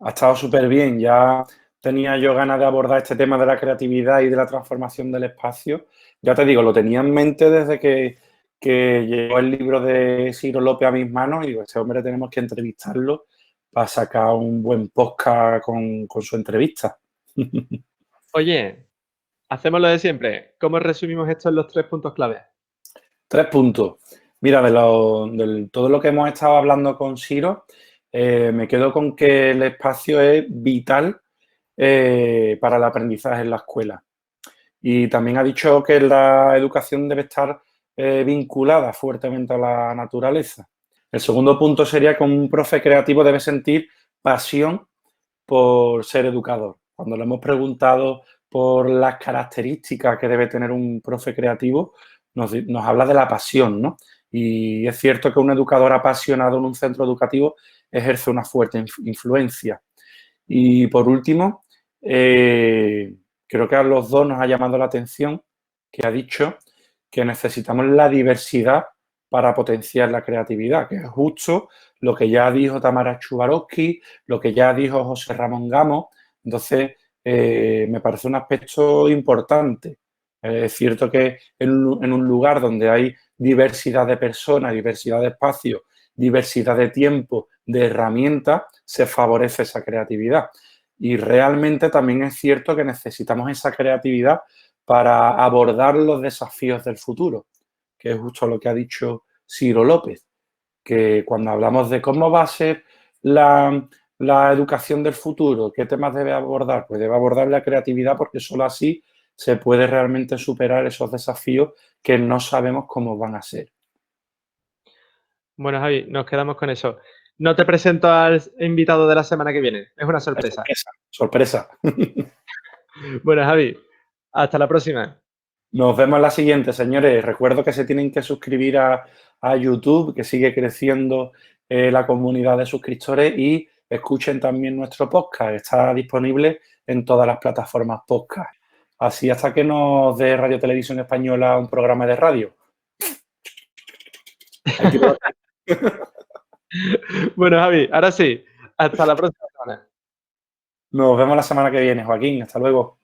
Ha estado súper bien. Ya tenía yo ganas de abordar este tema de la creatividad y de la transformación del espacio. Ya te digo, lo tenía en mente desde que llegó el libro de Ciro López a mis manos y digo, este hombre tenemos que entrevistarlo para sacar un buen podcast con su entrevista. Oye, hacemos lo de siempre. ¿Cómo resumimos esto en los 3 puntos clave? 3 puntos. Mira, de todo lo que hemos estado hablando con Ciro, me quedo con que el espacio es vital para el aprendizaje en la escuela. Y también ha dicho que la educación debe estar vinculada fuertemente a la naturaleza. El segundo punto sería que un profe creativo debe sentir pasión por ser educador. Cuando le hemos preguntado por las características que debe tener un profe creativo, nos habla de la pasión, ¿no? Y es cierto que un educador apasionado en un centro educativo ejerce una fuerte influencia. Y por último, creo que a los dos nos ha llamado la atención que ha dicho que necesitamos la diversidad para potenciar la creatividad, que es justo lo que ya dijo Tamara Chubarovsky, lo que ya dijo José Ramón Gamos. Entonces, me parece un aspecto importante. Es cierto que en un lugar donde hay diversidad de personas, diversidad de espacios, diversidad de tiempo, de herramientas, se favorece esa creatividad. Y realmente también es cierto que necesitamos esa creatividad para abordar los desafíos del futuro, que es justo lo que ha dicho Ciro López, que cuando hablamos de cómo va a ser la educación del futuro, qué temas debe abordar, pues debe abordar la creatividad porque solo así se puede realmente superar esos desafíos que no sabemos cómo van a ser. Bueno, Javi, nos quedamos con eso. No te presento al invitado de la semana que viene. Es una sorpresa. Sorpresa. Bueno, Javi, hasta la próxima. Nos vemos en la siguiente, señores. Recuerdo que se tienen que suscribir a YouTube, que sigue creciendo la comunidad de suscriptores, y escuchen también nuestro podcast. Está disponible en todas las plataformas podcast. Así hasta que nos dé Radio Televisión Española un programa de radio. Bueno, Javi, ahora sí. Hasta la próxima semana. Nos vemos la semana que viene, Joaquín. Hasta luego.